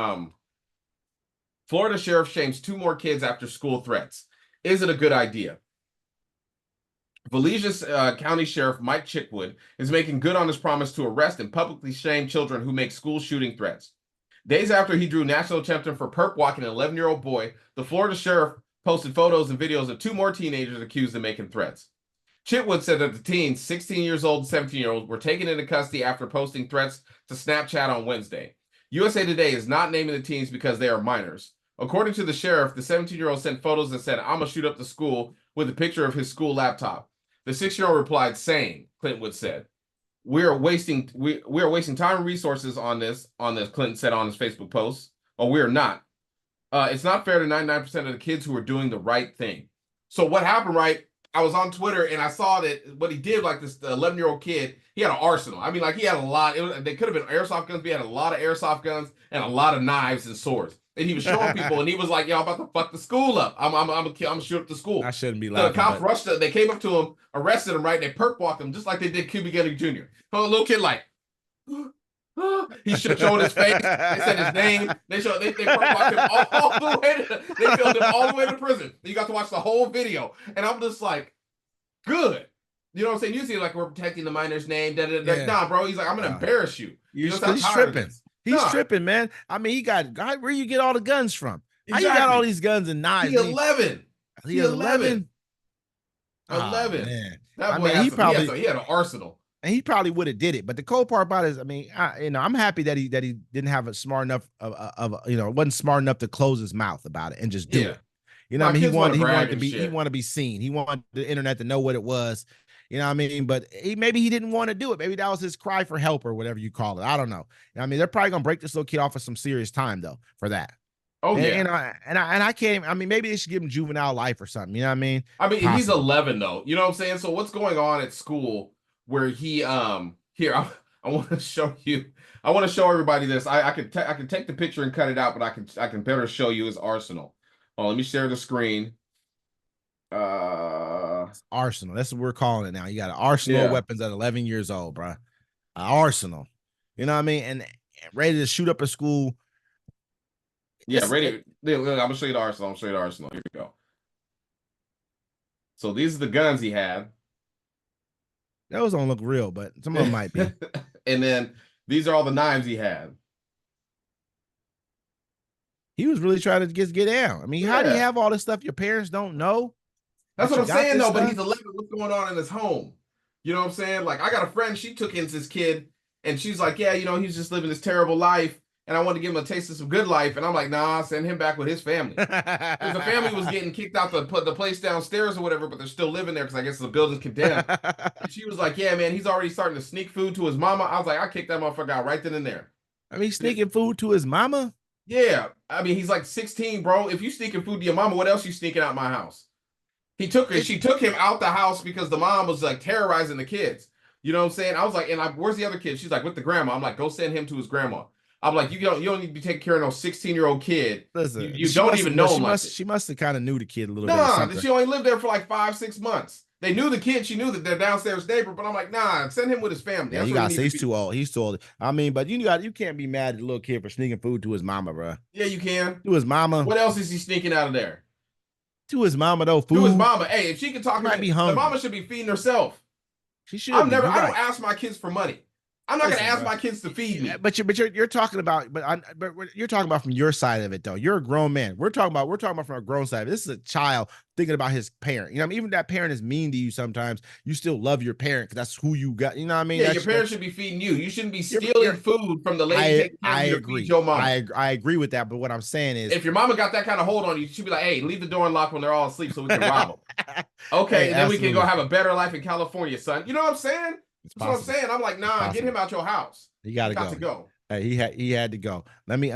Um, Florida sheriff shames 2 more kids after school threats. Is it a good idea? Volusia's County Sheriff Mike Chitwood is making good on his promise to arrest and publicly shame children who make school shooting threats. Days after he drew national attention for perp walking an 11-year-old boy, the Florida sheriff posted photos and videos of 2 more teenagers accused of making threats. Chitwood said that the teens, 16 years old and 17-year-old, were taken into custody after posting threats to Snapchat on Wednesday. USA Today is not naming the teens because they are minors. According to the sheriff, the 17-year-old sent photos that said, "I'm going to shoot up the school," with a picture of his school laptop. The 6-year-old replied, "Sane," Clinton said. We are wasting time and resources on this, Clinton said on his Facebook post. Or we are not. It's not fair to 99% of the kids who are doing the right thing. So what happened, right? I was on Twitter and I saw that what he did, like this 11-year-old kid, he had an arsenal. I mean, like he had a lot. They could have been airsoft guns. But he had a lot of airsoft guns and a lot of knives and swords. And he was showing people, and he was like, "Yo, I'm about to fuck the school up. I'm gonna shoot up the school." I shouldn't be So laughing. the cops rushed him. They came up to him, arrested him, right? They perp walked him just like they did Cuba Gooding Jr. So a little kid like, he showed his face. They said his name. They perp walked him all the way. They filmed him all the way to prison. You got to watch the whole video, and I'm just like, good. You know what I'm saying? Usually, like, we're protecting the minor's name. Like, nah, bro. He's like, I'm gonna embarrass you. He's tripping. He's tripping, man. I mean, he got where you get all the guns from? Exactly. How you got all these guns and knives? He 11. He 11. 11. Man. That boy he had an arsenal. And he probably would have did it. But the cold part about it is, I mean, I'm happy that he didn't have a smart enough wasn't smart enough to close his mouth about it and just do it. You know what I mean? He wanted to be seen. He wanted the internet to know what it was. You know what I mean? But maybe he didn't want to do it. Maybe that was his cry for help or whatever you call it. I don't know. I mean, they're probably gonna break this little kid off of some serious time though for that. Oh, yeah. And I can't. I mean, maybe they should give him juvenile life or something. You know what I mean? I mean, he's 11 though. You know what I'm saying? So what's going on at school where he here I want to show you. I want to show everybody this. I can take the picture and cut it out, but I can better show you his arsenal. Oh, let me share the screen. Arsenal. That's what we're calling it now. You got an arsenal of weapons at 11 years old, bro. An arsenal. You know what I mean? And ready to shoot up a school. Yeah, ready. I'm gonna show you the arsenal. Here we go. So these are the guns he had. Those don't look real, but some of them might be. And then these are all the knives he had. He was really trying to get down. I mean, how do you have all this stuff your parents don't know? That's what I'm saying, though. But he's 11. What's going on in his home? You know what I'm saying? Like, I got a friend. She took in this kid, and she's like, "Yeah, he's just living this terrible life, and I want to give him a taste of some good life." And I'm like, "Nah, send him back with his family." Because the family was getting kicked out the place downstairs or whatever, but they're still living there because I guess the building's condemned. And she was like, "Yeah, man, he's already starting to sneak food to his mama." I was like, "I kicked that motherfucker out right then and there." I mean, sneaking food to his mama? Yeah, I mean, he's like 16, bro. If you sneaking food to your mama, what else you sneaking out my house? She took him out the house because the mom was like terrorizing the kids. You know what I'm saying? I was like, where's the other kid? She's like, with the grandma. I'm like, go send him to his grandma. I'm like, you don't need to be taking care of no 16-year-old kid. Listen, you don't even know him. She must have kind of knew the kid a little bit. Nah, she only lived there for like 5-6 months. They knew the kid. She knew that they're downstairs neighbor, but I'm like, nah, send him with his family. Yeah, you gotta say he's too old. He's too old. I mean, but you can't be mad at the little kid for sneaking food to his mama, bro. Yeah, you can. To his mama. What else is he sneaking out of there? To his mama, though. Food. To his mama. Hey, if she can talk, might be hungry. The mama should be feeding herself. She should. I don't ask my kids for money. I'm not gonna ask my kids to feed me. But you're talking about, but you're talking about from your side of it though. You're a grown man. We're talking about from a grown side. This is a child thinking about his parent. You know what I mean? Even if that parent is mean to you sometimes, you still love your parent because that's who you got. You know what I mean? Yeah, your parents should be feeding you. You shouldn't be stealing food from the lady. I agree. Your mom. I agree with that. But what I'm saying is, if your mama got that kind of hold on you, she'd be like, "Hey, leave the door unlocked when they're all asleep so we can rob them." Okay, and then we can go have a better life in California, son. You know what I'm saying? That's what I'm saying. I'm like, nah, get him out your house. He got to go. Got to go. Hey, he had to go. Let me